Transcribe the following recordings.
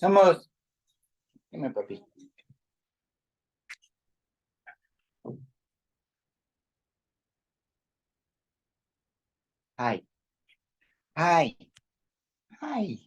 Somos. Dime, papi. Hi. Hi. Hi.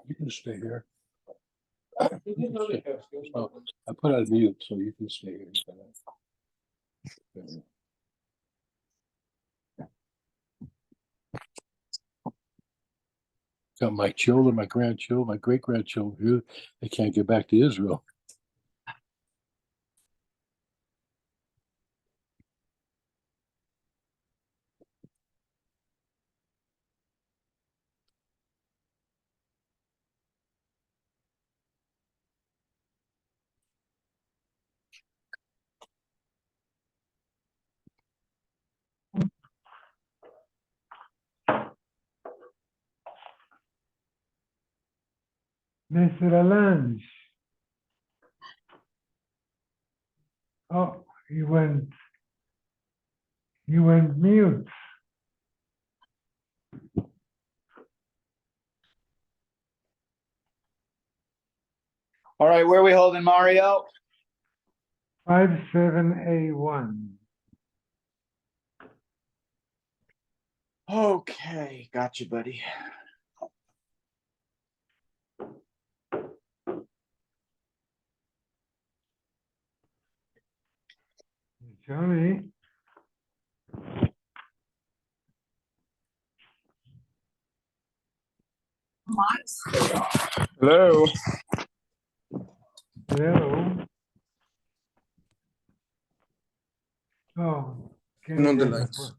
You can stay here. So I put on mute so you can stay here. Got my children, my grandchildren, my great grandchildren here. They can't get back to Israel. Mr. Alange. Oh, you went mute. All right, where are we holding, Mario? 57A1. Okay, got you, buddy. Johnny. Hello. Hello. Oh, Turn on the lights.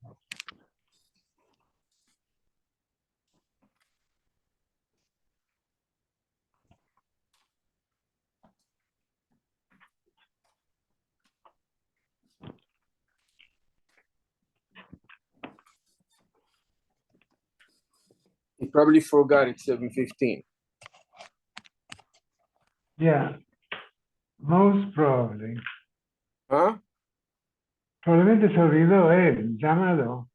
You probably forgot it's 7:15. Yeah, most probably. Huh? Probablemente se olvidó él. Llámalo.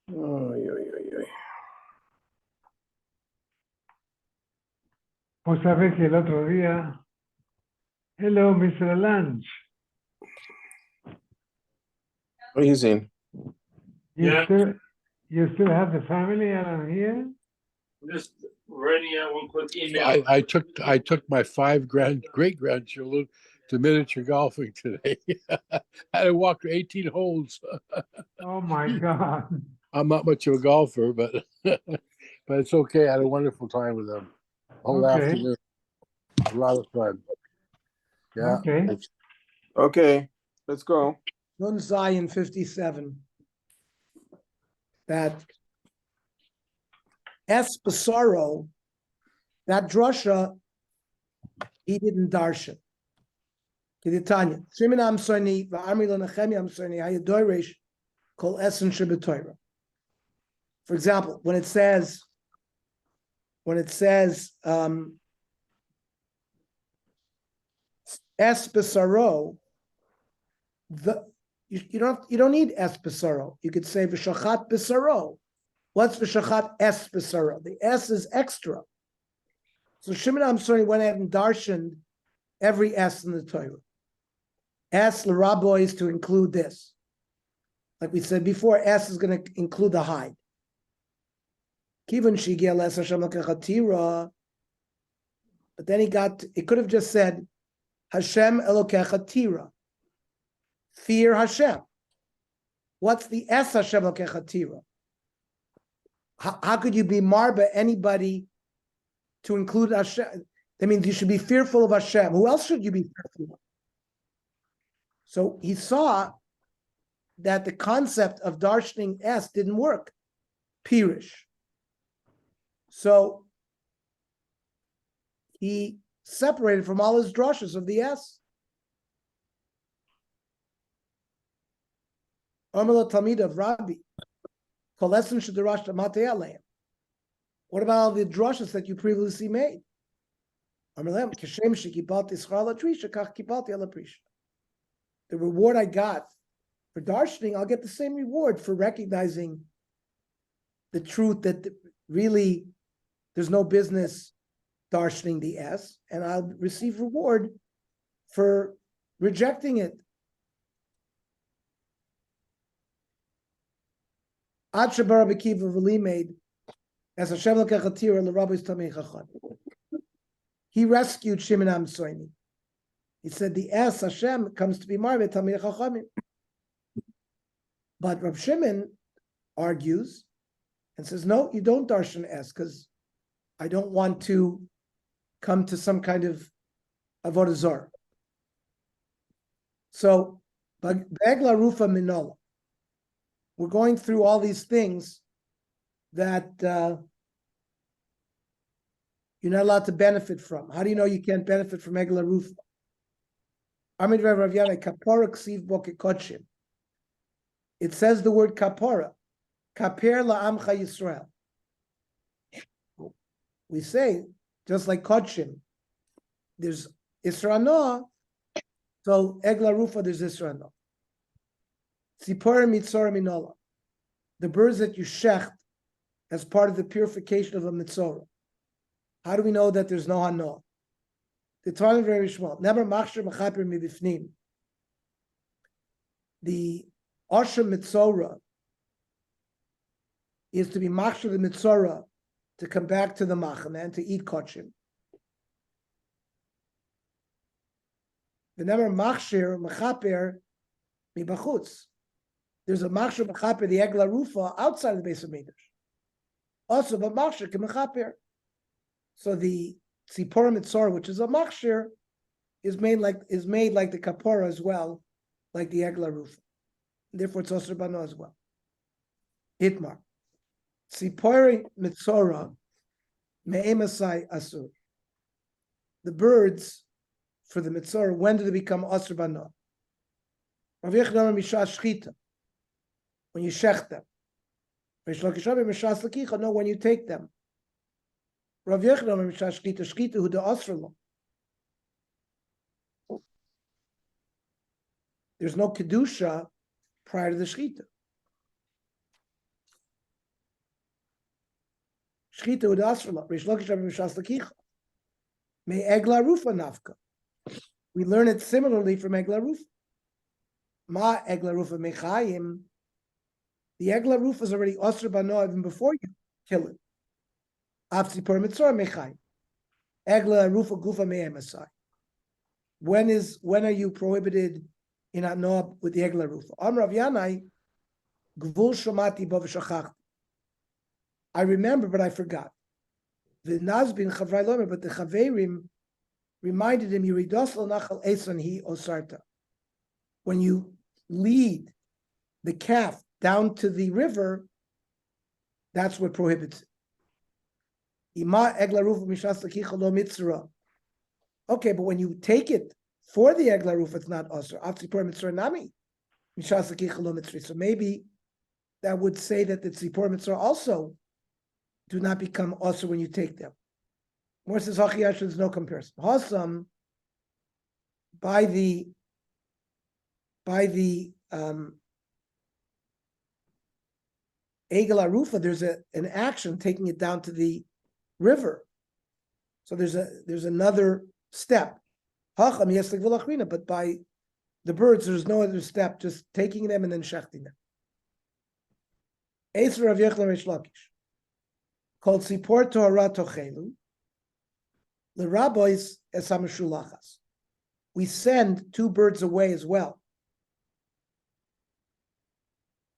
Ay, ay, ay, ay. Pues sabes que el otro día. Hello, Mr. Lunch. What are you saying? You still have the family around here? Just writing out one quick email. I took my 5 great grandchildren to miniature golfing today. I had to walk 18 holes. Oh my God. I'm not much of a golfer, but but it's okay. I had a wonderful time with them. Whole Okay. afternoon. A lot of fun. Yeah. Okay. It's- Okay, let's go. Nun Zion 57. That Es Basaro, that drasha, he didn't darshan. Keditanya. Shimon Amsoni, Va'amri Lonachemi Amsoni, Hayadoresh, Kol Esen Shibetoira. For example, when it says, Es Basaro, you don't need Es Basaro. You could say V'shachat Basaro. What's V'shachat Es Basaro? The S is extra. So Shimon Amsoni went ahead and darshaned every S in the Torah. S l'rabo is to include this. Like we said before, S is going to include the hide. Kivon shigel es Hashem l'kechatira. But then it could have just said, Hashem Elokecha Tira. Fear Hashem. What's the S Hashem Elokecha Tira? How could you be marba anybody to include Hashem? That means you should be fearful of Hashem. Who else should you be fearful of? So he saw that the concept of darshaning S didn't work. Pirish. So he separated from all his drushes of the S. Amala Talmid of Rabbi. What about all the drushes that you previously made? The reward I got for darshaning, I'll get the same reward for recognizing the truth that really there's no business darshaning the S, and I'll receive reward for rejecting it. Ad Shabar Bekiva Veli made as Hashem Lekachatira l'Rabbi's Tamei Chacham. He rescued Shimon Amsoini. He said the S Hashem comes to be Marve Tamei Chachamim. But Rav Shimon argues and says, no, you don't darshan S because I don't want to come to some kind of avodah zarah. So, Begla Rufa Minola. We're going through all these things that you're not allowed to benefit from. How do you know you can't benefit from Egla Rufa? Amid Rav Yana, Kapora Ksiv Bo Kekochim. It says the word Kapora. Kaper la'amcha Yisrael. We say, just like Kochim, there's Isra'anoah, so Egla Rufa, there's Isra'anoah. Tzipora mitzora minola. The birds that you shecht as part of the purification of a mitzora. How do we know that there's no hanoah? The Torah is very small. Never machshir mechaper mibifnim. The osher mitzora is to be machshir the mitzora to come back to the machana and to eat kochim. The never machshir mechaper mibachutz. There's a machshir mechaper the egla rufa outside of the base of Midrash. Also, but machshir can mechaper. So the tzipora mitzora, which is a machshir, is made like the kapora as well, like the egla rufa. Therefore, it's also bano as well. Hitmar. Tzipora mitzora me'emasai asur. The birds for the mitzora, when do they become asur bano? Rav Yechidam mishash shchita. When you shech them. No, when you take them. Rav Yechidam mishash shchita, shchita hu de asur lo. There's no kedusha prior to the shchita. Shchita hu de asur lo. Reish Lakish Rabbi mishash lakicha. Me egla rufa nafka. We learn it similarly from egla rufa. Ma egla rufa mechayim. The egla rufa is already osir bano even before you kill it. After per mitzvah mechayim. Egla rufa gufa me'emasai. When are you prohibited in anoah with the egla rufa? Amr Rav Yanai Gvul shomati bo v'shachachti. I remember, but I forgot. V'nazbin chavrai lomer, but the chaverim reminded him, Yiridos lo nachal eson hi osarta. When you lead the calf down to the river, that's what prohibits it. Ima egla rufa mishas lakicha lo mitzvah. Okay, but when you take it for the egla rufa, it's not osir. Atzipor mitzvah nami mishas lakicha lo mitzvah. So maybe that would say that the tzipor mitzvah also do not become osir when you take them. More says hachiyash, there's no comparison. Hasam by the Egel Arufa, there's an action taking it down to the river. So there's another step. Hacham yeslik v'lachrina, but by the birds, there's no other step, just taking them and then shechting them. Eiser Rav Yechon Reish Lakish called Sipor Torah Tochelu l'Rabbois es hameshulachas. We send two birds away as well.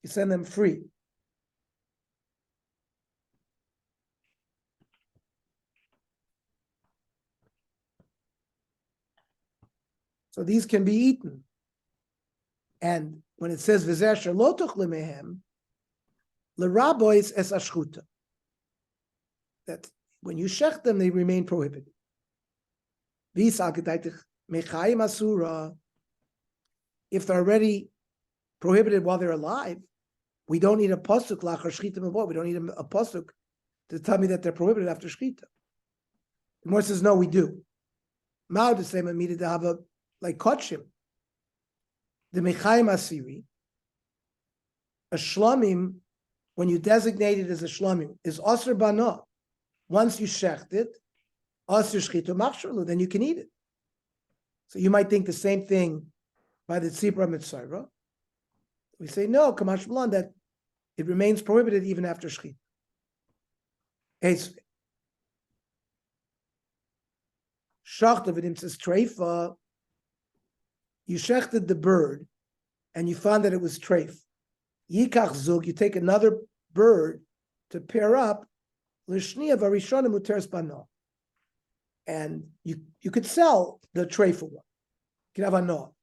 You send them free. So these can be eaten. And when it says v'zeh lo tuchlu mehem, l'rabois es ashchuta, that when you shech them, they remain prohibited. V'isal kedaytich mechayim asura, if they're already prohibited while they're alive, we don't need a pasuk lachar shchita mevor. We don't need a pasuk to tell me that they're prohibited after shchita. The Gemara says no, we do. Mao the same immediate to have a like kotshim. The mechayim asiri, a shlamim, when you designate it as a shlamim, is asr bana. Once you shecht it, asr shchita machshurlu, then you can eat it. So you might think the same thing by the tzipra mitzvah. We say no, kamash b'lan, that it remains prohibited even after shchita. Shachta v'dim says treifa. You shechted the bird, and you found that it was treif. Yikach zug, you take another bird to pair up. L'shniya v'arishonim uteres bana, and you could sell the treifa one. You could have a no.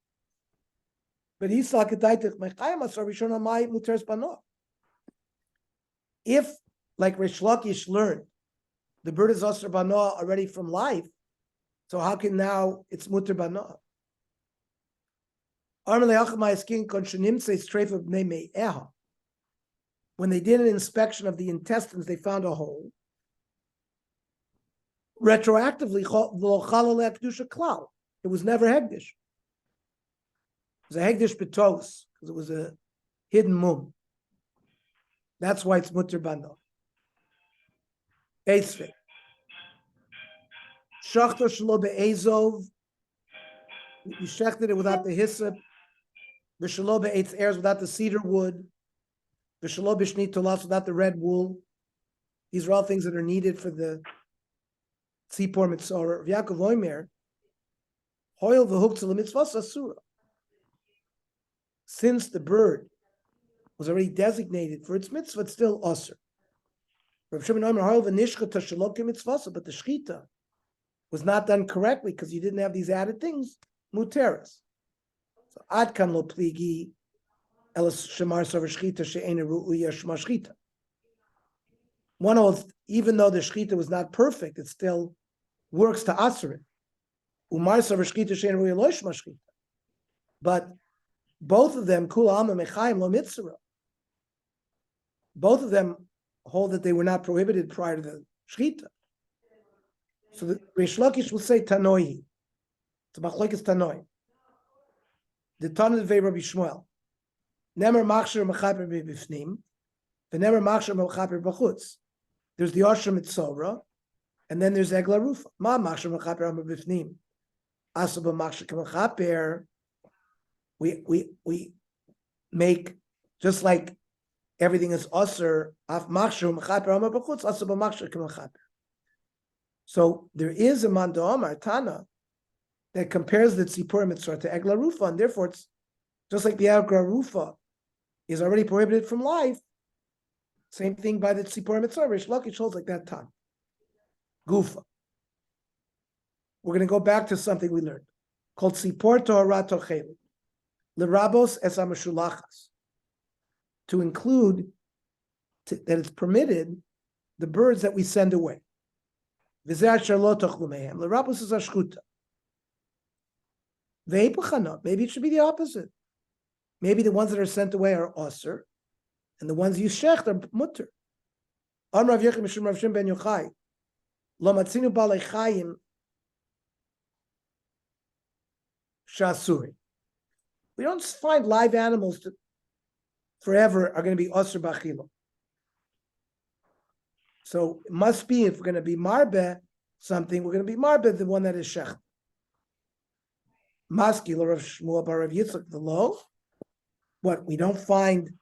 But he's like a daitich mechayim asar rishon amay muteres bana. If, like Reish Lakish learned, the bird is asar bana already from life, so how can now it's muter bana? When they did an inspection of the intestines, they found a hole. Retroactively, it was never hegdish. It was a hegdish betos because it was a hidden mum. That's why it's mutter bana. Shachta shelo be'ezov. You shechted it without the hyssop. V'shelo be'etz eretz, without the cedar wood. V'shelo b'shnit tolas, without the red wool. These are all things that are needed for the tzipor mitzvah. Rav Yaakov Oimer, hoil v'huktzah l'mitzvah asura. Since the bird was already designated for its mitzvah, it's still asur. Rav Shimon Oimer, hoil v'nishcha tashalok mitzvah, but the shchita was not done correctly because you didn't have these added things. Muteras. So ad kan lo pligi elas shemar savar shchita she'ena ru'uya shma shchita. One holds, even though the shchita was not perfect, it still works to asur it. Umar savar shchita she'ena ru'uya lo shma shchita. But both of them, kula alma mechayim lo mitzvah. Both of them hold that they were not prohibited prior to the shchita. So the Reish Lakish will say tanoi. It's a machlokes tanoi. The Tana of Rabbi Shmuel. Nemer machshir mechaper b'bifnim, v'nemer machshir mechaper b'chutz. There's the Ashram Mitzora, and then there's Egla Rufa. Ma machshir mechaper b'bifnim. Asaba machshir mechaper. We make, just like everything is Asr, af machshir mechaper b'chutz, asaba machshir mechaper. So there is a Manda Omar Tana that compares the Tzipor Mitzvah to Egla Rufa, and therefore it's just like the Egla Rufa is already prohibited from life. Same thing by the Tzipor Mitzvah. Rish Lakish holds like that time. Gufa. We're going to go back to something we learned called Tzipor Toharat Tochelim. Lerabos es amashulachas. To include that it's permitted the birds that we send away. V'zeh asher lo tochlu mehem. Lerabos es ashchuta. Ve'ipachana. Maybe it should be the opposite. Maybe the ones that are sent away are osir, and the ones you shecht are mutter. Am Rav Yechim Mishum Rav Shimon ben Yochai. Lo matzinu balei chayim shasuri. We don't find live animals that forever are going to be osir b'achila. So it must be, if we're going to be marbe something, we're going to be marbe the one that is shecht. Maski Rav Shmuel bar Rav Yitzchak the low. What, we don't find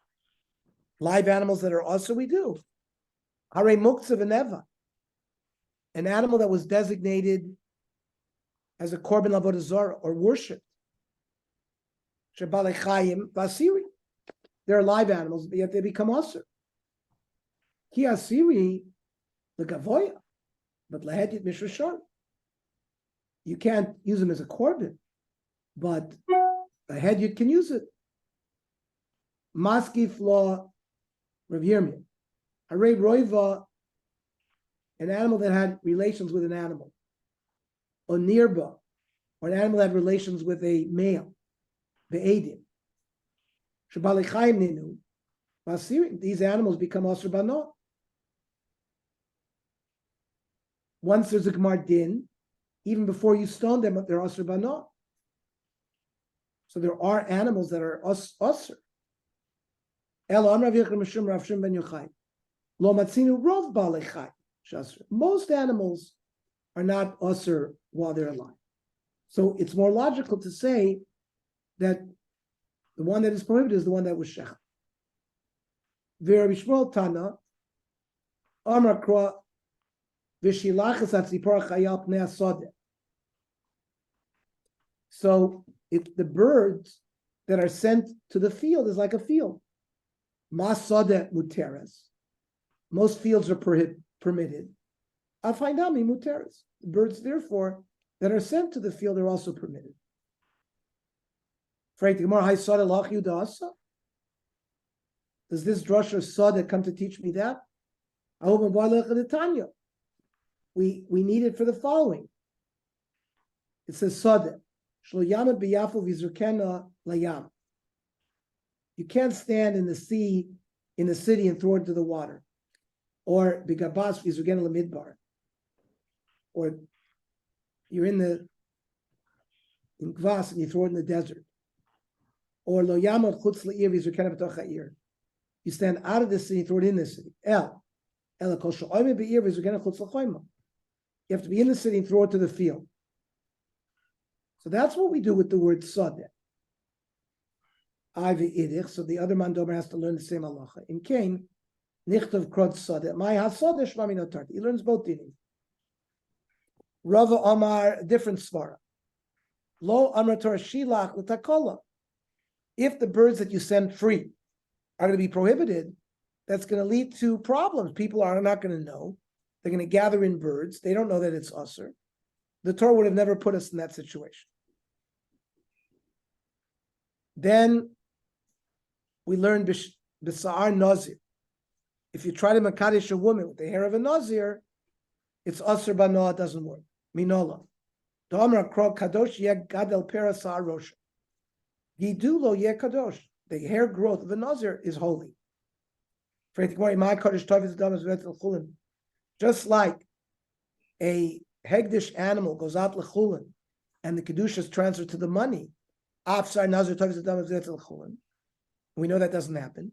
live animals that are also, we do. Hare muktzah v'neva, an animal that was designated as a korban avodah zarah or worshipped. Shebalei chayim v'asiri. They're live animals, but yet they become asur. Ki asiri legavoya, but lahedit mishrashar. You can't use them as a korban, but a head you can use it. Maskif law, Rav Yirmiyah. Harei roiva, an animal that had relations with an animal. Or nirba, or an animal that had relations with a male. Be'edim. Shabali chayim ninu. Basiri, these animals become asur banot. Once there's a gemar din, even before you stone them, they're asur banot. So there are animals that are asur. Most animals are not asur while they're alive. So it's more logical to say that the one that is prohibited is the one that was shech. Tana, so if the birds that are sent to the field is like a field. Masade muteres. Most fields are permitted. Afainami muteres. The birds, therefore, that are sent to the field are also permitted. Does this drasha sada come to teach me that? We need it for the following. It says sada. You can't stand in the sea, in the city, and throw it into the water. Or bigabas v'izugena lemidbar. Or you're in Gvas and you throw it in the desert. Or lo yamot chutz le'ir v'izugena b'toch ha'ir. You stand out of the city, throw it in the city. El kol she'oime be'ir v'izugena chutz l'choyma. You have to be in the city and throw it to the field. So that's what we do with the word sadeh. So the other mandomer has to learn the same halacha. In Cain, nichtav krod sadeh. My hasadeh shmami notarti. He learns both dinim. Rava Amar, different svara. Lo amar Torah shilach l'takola. If the birds that you send free are going to be prohibited, that's going to lead to problems. People are not going to know. They're going to gather in birds. They don't know that it's usher. The Torah would have never put us in that situation. Then we learn b'sa'ar nazir. If you try to makadesh a woman with the hair of a nazir, it's asr b'noah, it doesn't work. Minola. Da'amar krog kadosh yeh gadel pera sa'ar rosha. Gidulo yeh kadosh. The hair growth of a nazir is holy. Just like a hegdish animal goes out l'chulin and the kedusha is transferred to the money, we know that doesn't happen.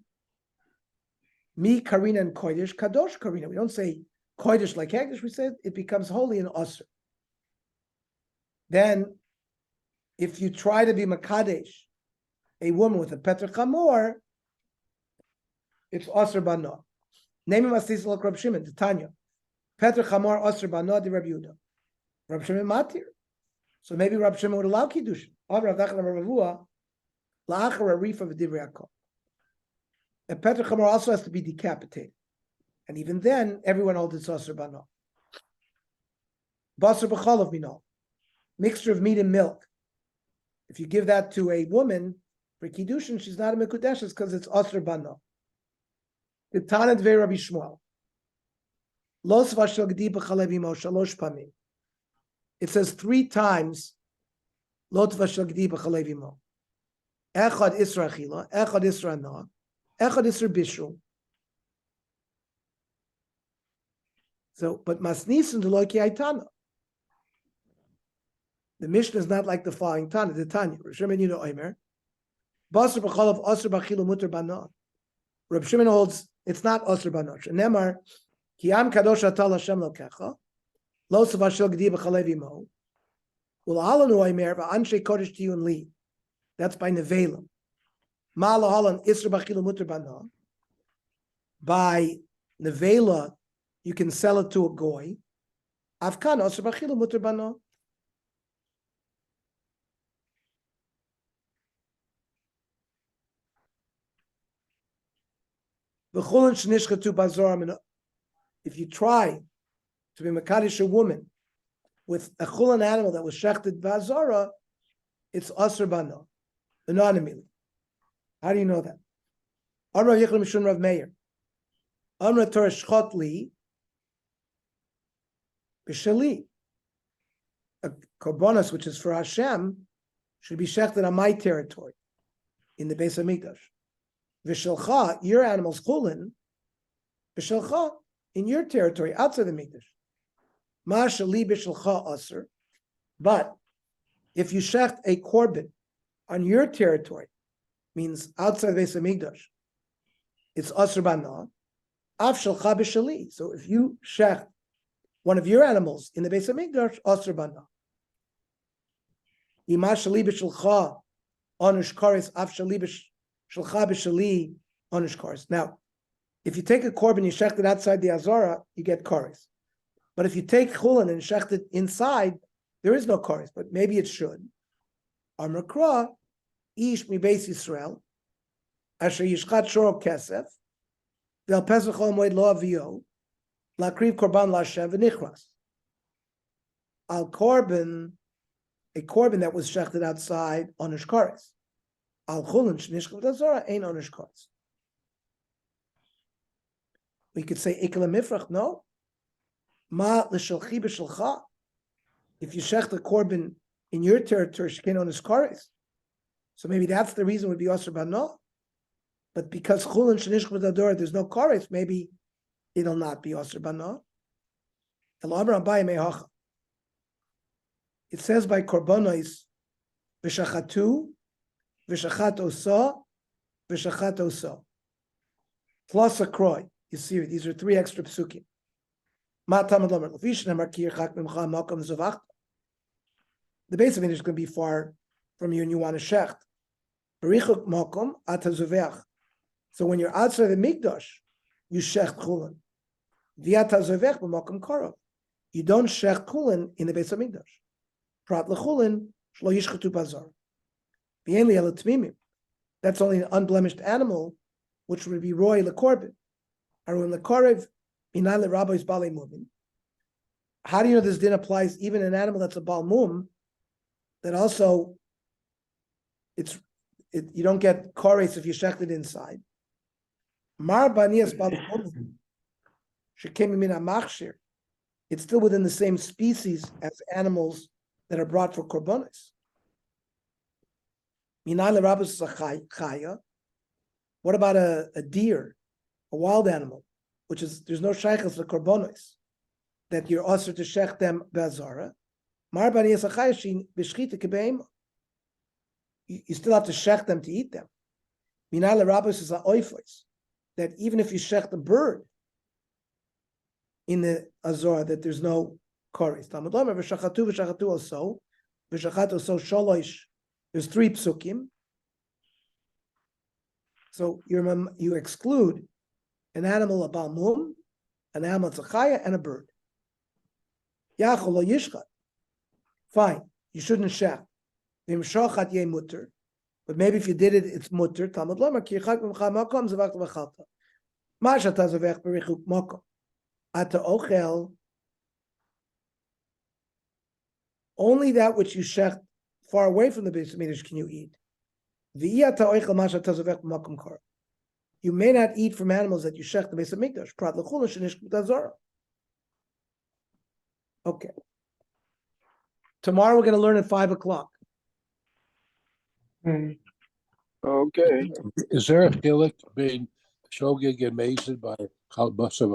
Mi karina and kodesh, kadosh karina. We don't say kodesh like hegdish. We say it becomes holy and osir. Then, if you try to be makadesh, a woman with a petr chamor, it's osir bana. Name him astis like Rab Shimon, the Tanya. Petr chamor osir bana de Rab Yehuda. Rab Shimon matir. So maybe Rab Shimon would allow kiddushin. Rav Nachman Rav Avua la'achar arifa v'divrei hakol. A Petra Chamor also has to be decapitated. And even then, everyone holds it's Asr Bano. Basar B'chalav Minol. Mixture of meat and milk. If you give that to a woman for Kiddushin, she's not a Mekudeshes because it's Asr Bano. The Tanat Ve Rabbi Shmuel. Los Vashel Gdi B'chalev Imo Shalosh Pamim. It says 3 times Lot Vashel Gdi B'chalev Imo. Echad Isra Achila, Echad Isra Na, Echad Isra Bishul. So, but Masnisin Deloki Aitana. The Mishnah is not like the following Tana, the Tanya. Reb Shimon, you know, Omer. Basar B'chalav Asr B'chilu Mutter Bana. Reb Shimon holds it's not Asr Bana. Nemar, Ki Am Kadosh Atal Hashem Lokecha, Lo Savashel Gdi B'chalev Imo, Ul'alanu Omer, V'anshe Kodesh Tiyun Li. That's by Nevelim. Ma'ala Halan Isra B'chilu Mutter Bana. By Nevela, you can sell it to a goy. Afkan Asr B'chilu Mutter Bana. If you try to be Makadish a woman with a chulan animal that was shechted bazara, it's asr bana, anonymously. How do you know that? Amra Yechlim Mishun Rav Meir. Amra Torah Shchotli B'Shali. A korbanos which is for Hashem should be shechted on my territory in the Beis Hamikdash. V'shelcha, your animal's chulin, v'shelcha, in your territory, outside the mikdash. Ma shali b'shelcha aser. But if you shecht a korban on your territory, means outside the Beis Hamikdash, it's aser bana, av shelcha b'shali. So if you shecht one of your animals in the Beis Hamikdash, aser bana. Ima shali b'shelcha onush kares, av shali b'shelcha. Now, if you take a korban, you shecht it outside the Azara, you get kares. But if you take chulin and shecht it inside, there is no kares, but maybe it should. Amar Kra, ish mi beis Yisrael, asher yishchat shoro kesef, vel pesach ol moed lo avio, lakriv korban lashem v'nichras. Al korban, a korban that was shechted outside on kares. Al chulin shnishkav d'azara ain't onish kares. We could say ikla mifrach. No, ma l'shalchi b'shalcha. If you shech the korban in your territory, she can't onish kares. So maybe that's the reason would be asr bano. But because chulin shnishkav d'azara, there's no kares, maybe it'll not be asr bano. El amar abai mehacha. It says by korbanos v'shachatu. V'shachat osa, v'shachat osa. Plus a kroy. You see, these are 3 extra psukim. Ma tamad lamer lefish nemar ki yirchak mimcha makam zavachta. The base of it is going to be far from you and you want to shecht. Berichuk makom ata zoveach. So when you're outside the mikdash, you shecht chulin. V'ata zoveach b'makam karav. You don't shecht chulin in the base of mikdash. Prat lechulin shlo yishchatu bazar. That's only an unblemished animal, which would be roy lekorbin. Arun lekorev minay lerabbis balei mumin. How do you know this din applies even an animal that's a balmum? That also, you don't get kores if you shecht it inside. Mar banias balmum shekem min amachshir. It's still within the same species as animals that are brought for korbanos. What about a deer, a wild animal, which is there's no shaykhs for korbanos that you're also to shech them be'azara. You still have to shech them to eat them. That even if you shech the bird in the azara, that there's no kares. There's 3 psukim. So you exclude an animal, a balmum, an animal, a chaya, and a bird. Yachol lo yishchat. Fine, you shouldn't shech. V'im shochat ye mutter. But maybe if you did it, it's mutter. Talmud lama ki yirchak mimcha makom zavachta v'chalta. Ma shata zavech b'richuk makom. Ata ochel. Only that which you shech far away from the base of Mikdash can you eat. V'iyata ochel ma shata zavech b'makom kar. You may not eat from animals that you shech the base of Mikdash. Prat l'chul shenish k'tazara. Okay. Tomorrow we're going to learn at 5:00. Okay. Okay. Is there a chilek being shogeg and mazed by Chalbasa